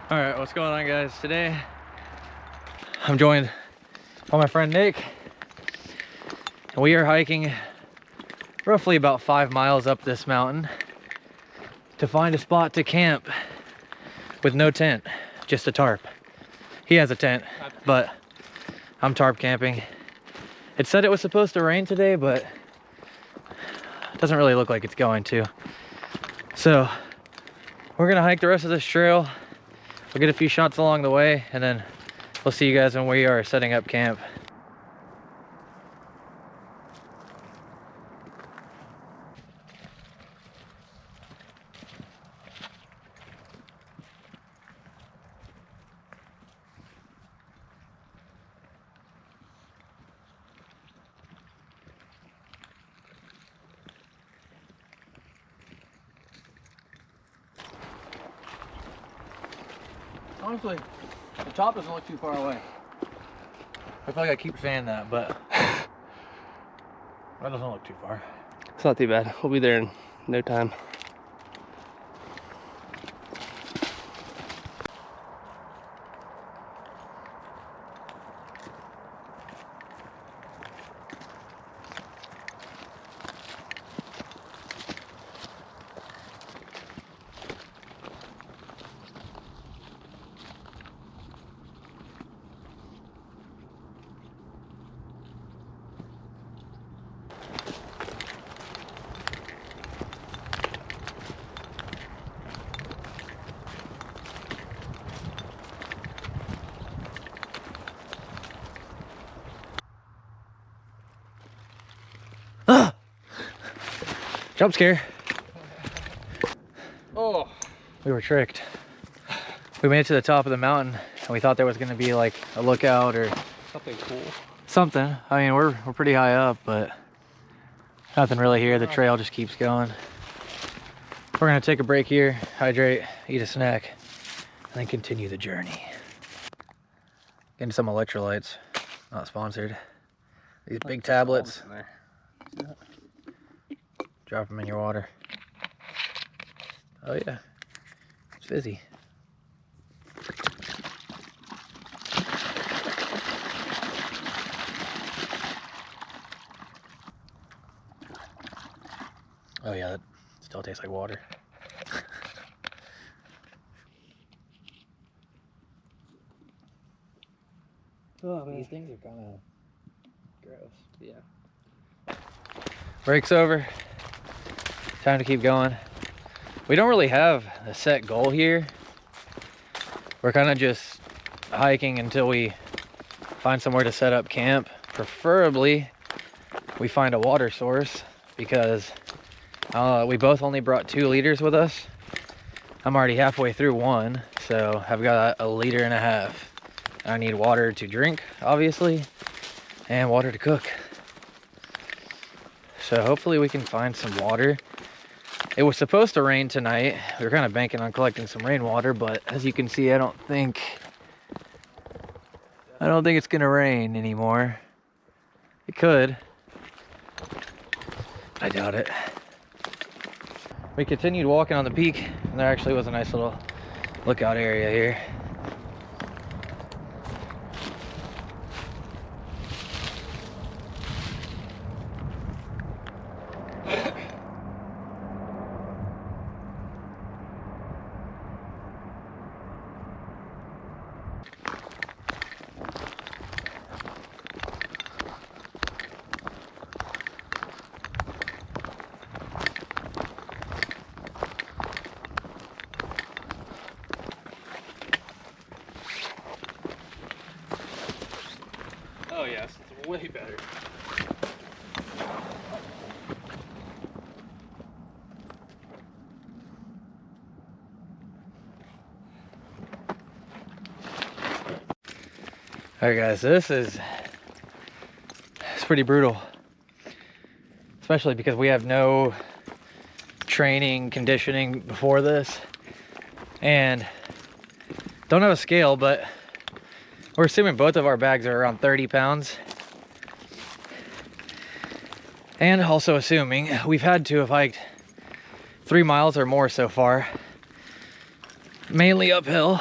All right, what's going on, guys? Today I'm joined by my friend Nick, and we are hiking roughly about 5 miles up this mountain to find a spot to camp with no tent, just a tarp. He has a tent, but I'm tarp camping. It said it was supposed to rain today, but it doesn't really look like it's going to. So we're gonna hike the rest of this trail. We'll get a few shots along the way, and then we'll see you guys when we are setting up camp. Honestly, the top doesn't look too far away. I feel like I keep saying that, but that doesn't look too far. It's not too bad. We'll be there in no time. Ah! Jump scare. Oh, We were tricked. We made it to the top of the mountain and we thought there was going to be like a lookout or something cool. something. I mean, we're pretty high up, but nothing really here. The trail just keeps going. We're going to take a break here, hydrate, eat a snack, and then continue the journey. Getting some electrolytes. Not sponsored. These big tablets. Drop them in your water. Oh yeah, it's fizzy. Oh yeah, that still tastes like water. Oh, man. These things are kind of gross. Yeah. Break's over. Time to keep going. We don't really have a set goal here. We're kind of just hiking until we find somewhere to set up camp. Preferably, we find a water source because we both only brought 2 liters with us. I'm already halfway through one, so I've got 1.5 liters. I need water to drink, obviously, and water to cook. So hopefully we can find some water. It was supposed to rain tonight. We were kind of banking on collecting some rainwater, but as you can see, I don't think it's gonna rain anymore. It could. I doubt it. We continued walking on the peak, and there actually was a nice little lookout area here. Oh yes, it's way better. All right, guys, so it's pretty brutal, especially because we have no training, conditioning before this, and don't have a scale, but we're assuming both of our bags are around 30 pounds. And also assuming we've had to have hiked 3 miles or more so far, mainly uphill.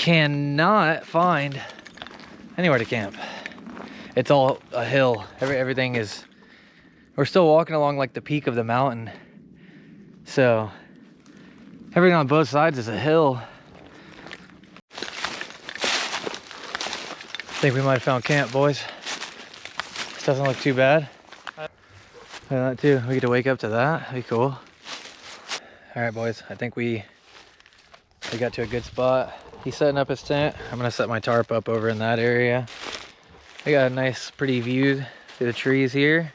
cannot find anywhere to camp. It's all a hill. Everything is, we're still walking along like the peak of the mountain. So everything on both sides is a hill. I think we might have found camp, boys. This doesn't look too bad. That too, we get to wake up to that. That'd be cool. All right, boys, I think we got to a good spot. He's setting up his tent. I'm gonna set my tarp up over in that area. We got a nice, pretty view through the trees here.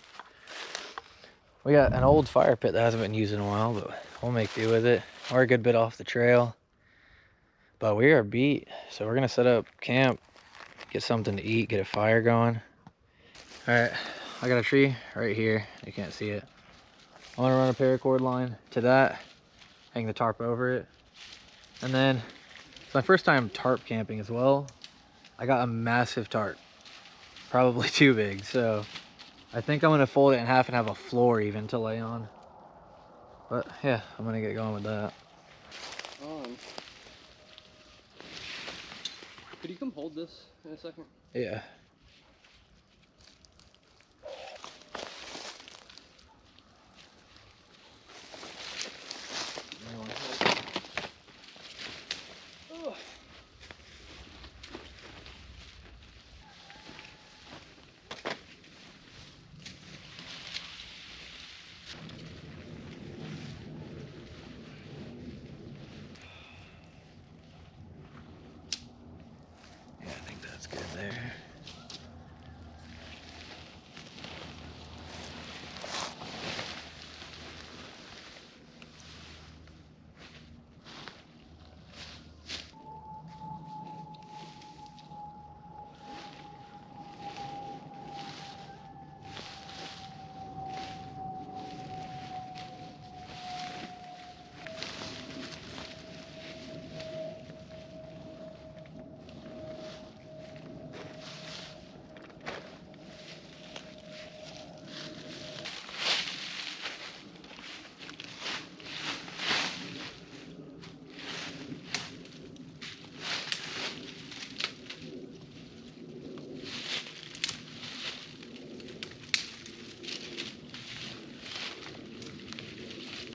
We got an old fire pit that hasn't been used in a while, but we'll make do with it. We're a good bit off the trail, but we are beat. So we're gonna set up camp, get something to eat, get a fire going. All right, I got a tree right here. You can't see it. I'm gonna run a paracord line to that, hang the tarp over it. And then, it's my first time tarp camping as well. I got a massive tarp, probably too big. So I think I'm gonna fold it in half and have a floor even to lay on. But yeah, I'm gonna get going with that. Could you come hold this in a second? Yeah. I think that's good there.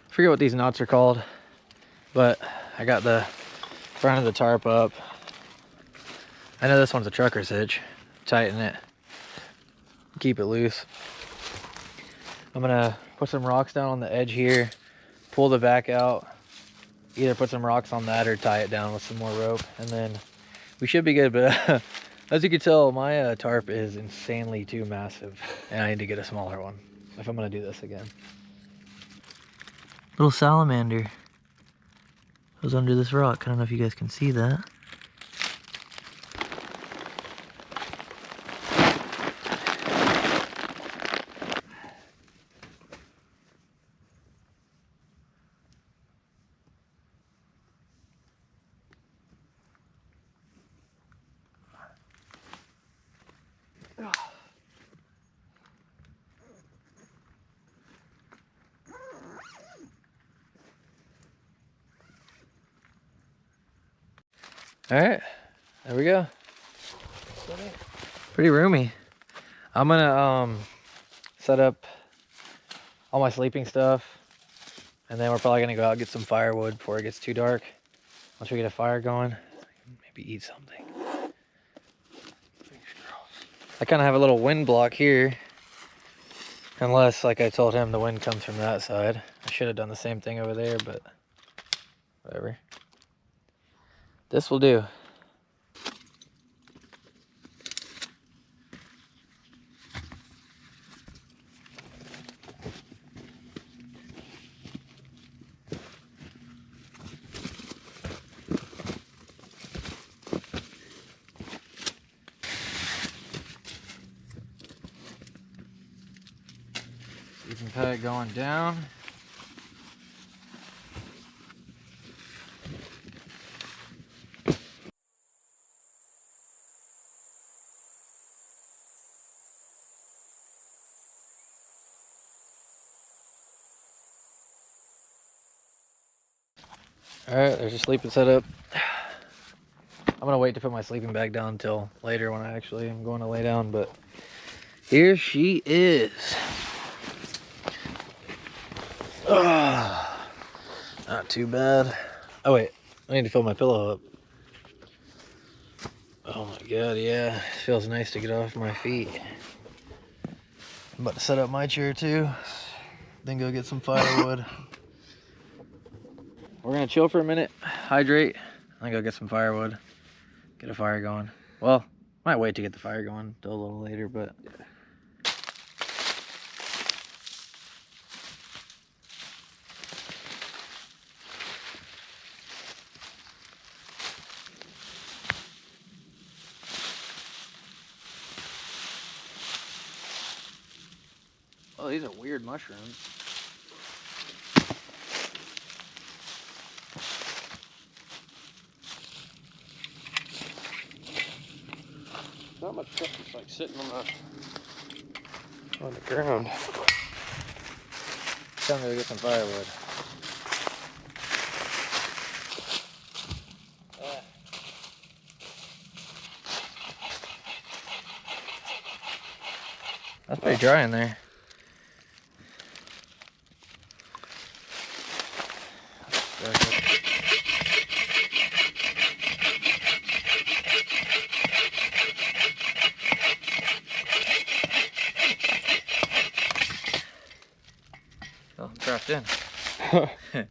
Forget what these knots are called, but I got the front of the tarp up. I know this one's a trucker's hitch. Tighten it, keep it loose. I'm gonna put some rocks down on the edge here, pull the back out, either put some rocks on that or tie it down with some more rope, and then we should be good. But as you can tell, my tarp is insanely too massive, and I need to get a smaller one if I'm gonna do this again. Little salamander was under this rock. I don't know if you guys can see that. All right, there we go. Pretty roomy. I'm gonna set up all my sleeping stuff, and then we're probably gonna go out and get some firewood before it gets too dark. Once we get a fire going, maybe eat something. I kind of have a little wind block here, unless, like I told him, the wind comes from that side. I should have done the same thing over there, but whatever. This will do. Sleeping pad going down. All right, there's your sleeping setup. I'm gonna wait to put my sleeping bag down until later when I actually am going to lay down, but here she is. Not too bad. Oh wait, I need to fill my pillow up. Oh my god, yeah. It feels nice to get off my feet. I'm about to set up my chair too, then go get some firewood. We're gonna chill for a minute, hydrate, then go get some firewood, get a fire going. Well, might wait to get the fire going till a little later, but yeah. Oh, these are weird mushrooms. Not much stuff that's like sitting on the ground. Time to go get some firewood. That's pretty dry in there. Oh, I'm trapped in. There we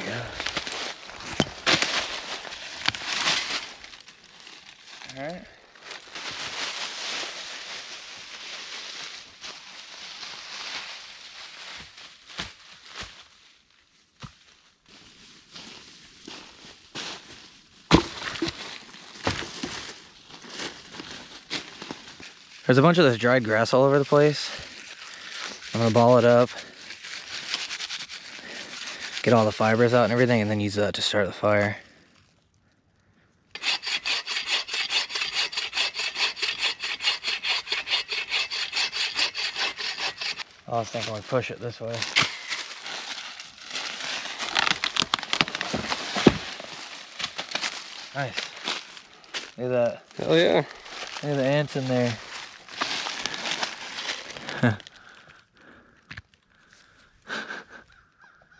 go. All right. There's a bunch of this dried grass all over the place. I'm gonna ball it up, get all the fibers out and everything, and then use that to start the fire. I was thinking we'd push it this way. Nice. Look at that. Hell yeah. Look at the ants in there.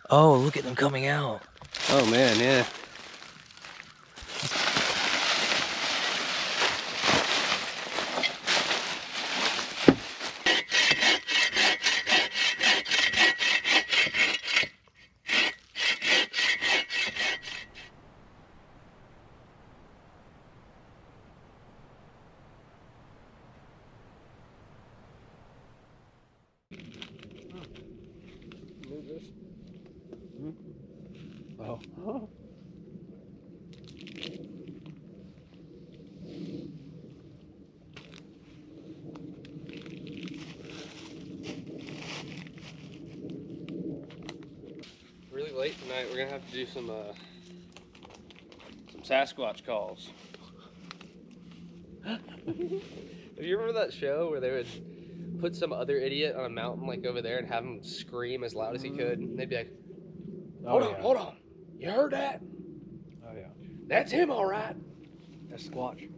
Oh, look at them coming out. Oh man, yeah. Move this. Oh. Really late tonight. We're gonna have to do some Sasquatch calls. Do you remember that show where they would put some other idiot on a mountain like over there and have him scream as loud as he could? And they'd be like, hold on, you heard that? Oh yeah. That's him, all right. That's Squatch.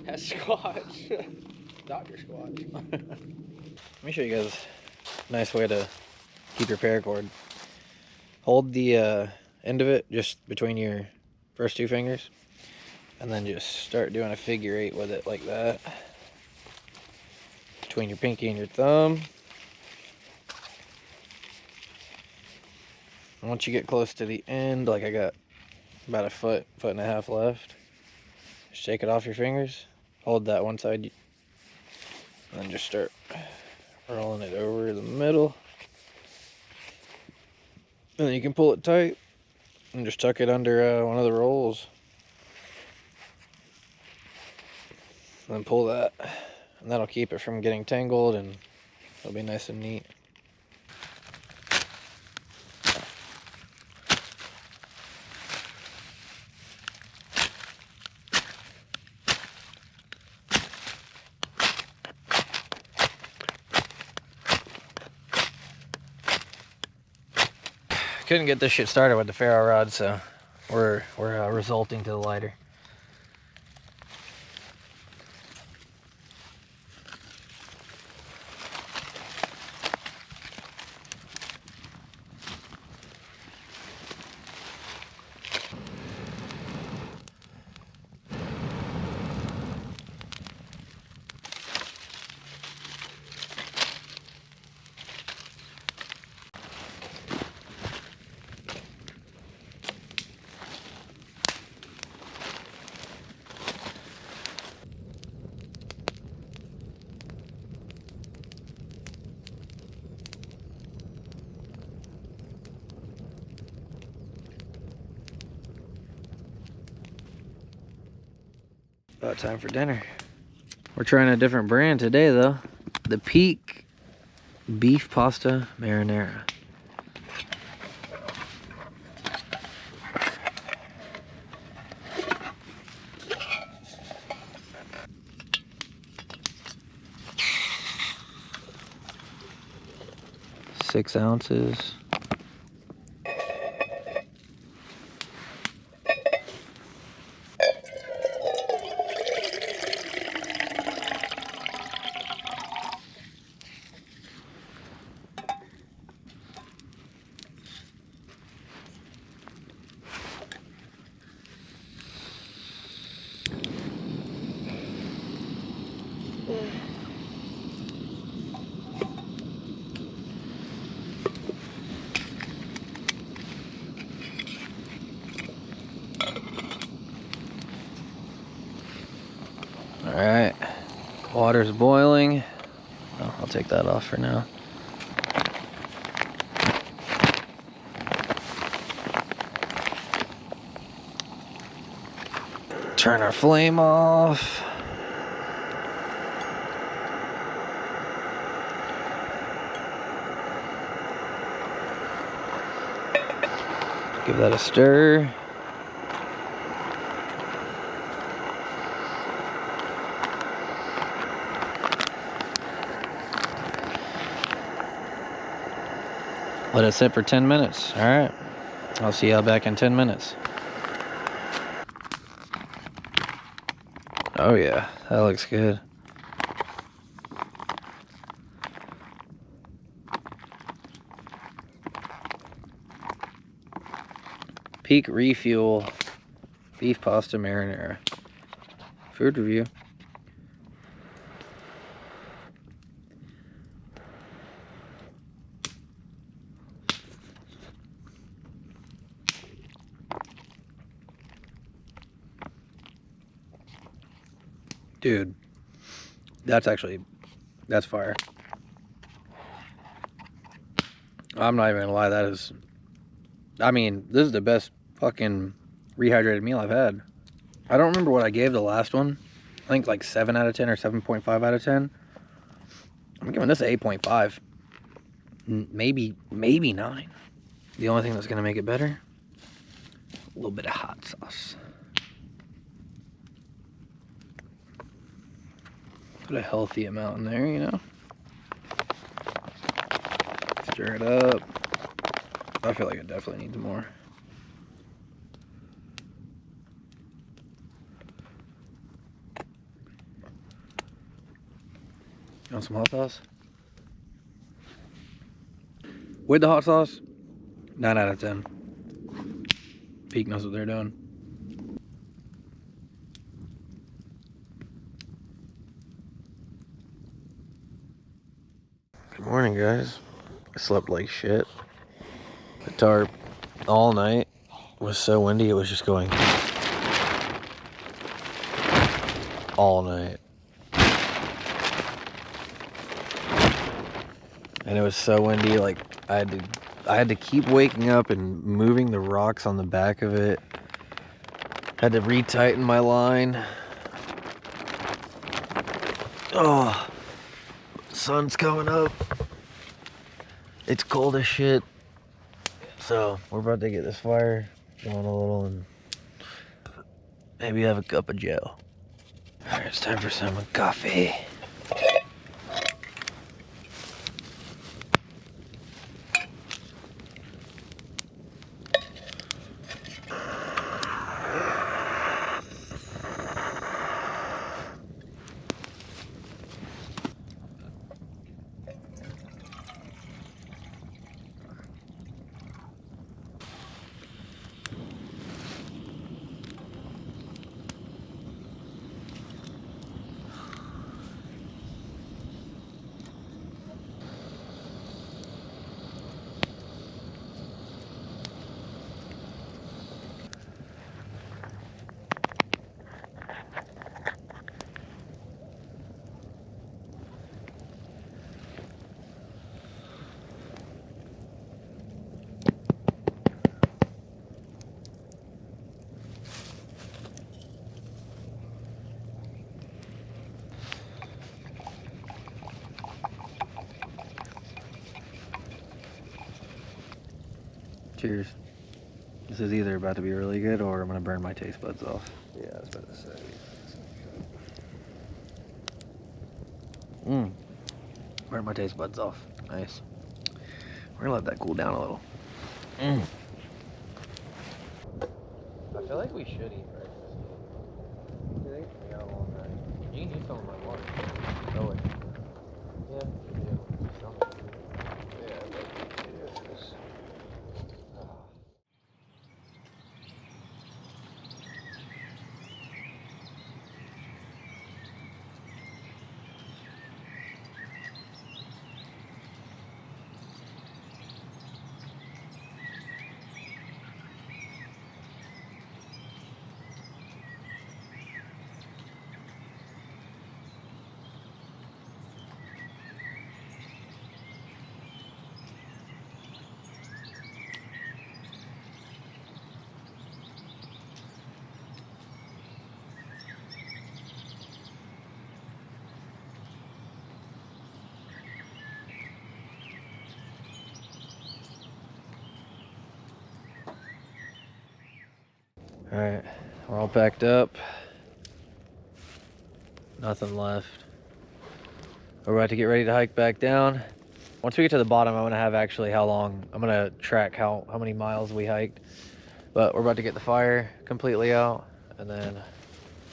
That's Squatch. Dr. Squatch. Let me show you guys a nice way to keep your paracord. Hold the end of it just between your first two fingers, and then just start doing a figure 8 with it like that. Between your pinky and your thumb. And once you get close to the end, like I got about a foot and a half left, just shake it off your fingers, hold that one side, and then just start rolling it over the middle. And then you can pull it tight and just tuck it under one of the rolls. And then pull that, and that'll keep it from getting tangled, and it'll be nice and neat. Couldn't get this shit started with the ferro rod, so We're resulting to the lighter. About time for dinner. We're trying a different brand today though. The Peak Beef Pasta Marinara. Six ounces. All right, water's boiling. Oh, I'll take that off for now. Turn our flame off. Give that a stir. Let it sit for 10 minutes. All right. I'll see y'all back in 10 minutes. Oh yeah, that looks good. Peak Refuel Beef Pasta Marinara. Food review. Dude, that's fire. I'm not even gonna lie, this is the best fucking rehydrated meal I've had. I don't remember what I gave the last one. I think like 7 out of 10 or 7.5 out of 10. I'm giving this an 8.5. Maybe 9. The only thing that's gonna make it better, a little bit of hot sauce. Put a healthy amount in there, you know. Stir it up. I feel like it definitely needs more. You want some hot sauce? With the hot sauce, 9 out of 10. Peak knows what they're doing. Good morning, guys. I slept like shit. The tarp all night was so windy, it was just going all night. And it was so windy, like I had to keep waking up and moving the rocks on the back of it. Had to retighten my line. Oh, sun's coming up. It's cold as shit. So we're about to get this fire going a little and maybe have a cup of joe. All right, it's time for some coffee. Cheers. This is either about to be really good or I'm gonna burn my taste buds off. Yeah, I was about to say. Burn my taste buds off. Nice. We're gonna let that cool down a little. I feel like we should eat breakfast. You think? We got a long night. You can use some of my water. Oh, wait. Yeah. Yeah, but it is. All right, we're all packed up. Nothing left. We're about to get ready to hike back down. Once we get to the bottom, I'm gonna have actually how long, I'm gonna track how many miles we hiked. But we're about to get the fire completely out and then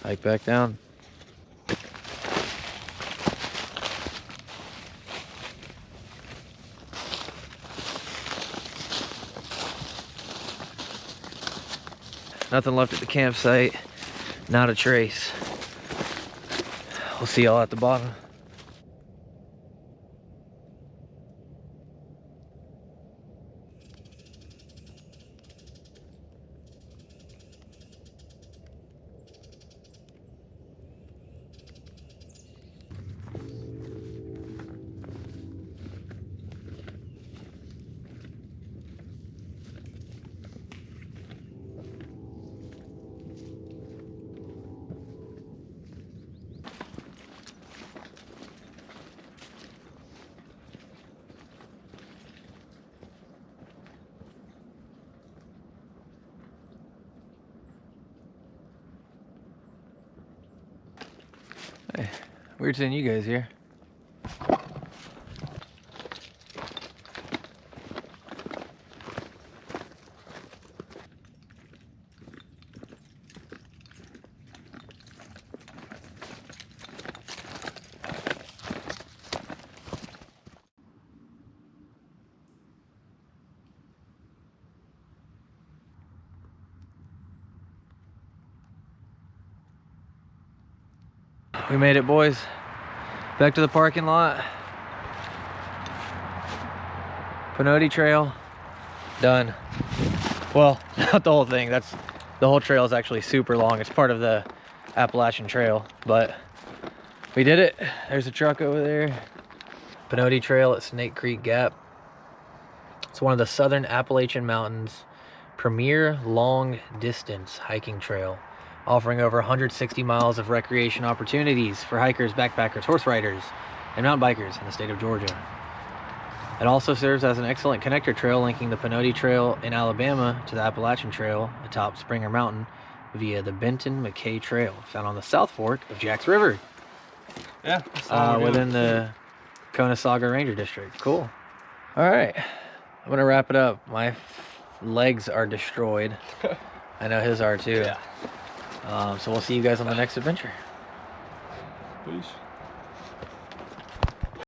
hike back down. Nothing left at the campsite, not a trace. We'll see y'all at the bottom. Hey, weird seeing you guys here. We made it, boys. Back to the parking lot. Pinote Trail, done. Well, not the whole thing. The whole trail is actually super long. It's part of the Appalachian Trail, but we did it. There's a truck over there. Pinote Trail at Snake Creek Gap. It's one of the Southern Appalachian Mountains' premier long distance hiking trail, offering over 160 miles of recreation opportunities for hikers, backpackers, horse riders, and mountain bikers in the state of Georgia. It also serves as an excellent connector trail linking the Pinote Trail in Alabama to the Appalachian Trail atop Springer Mountain via the Benton-McKay Trail, found on the South Fork of Jacks River. Yeah. Within the Conesaga Ranger District. Cool. All right, I'm gonna wrap it up. My legs are destroyed. I know his are too. Yeah. So we'll see you guys on the next adventure. Peace.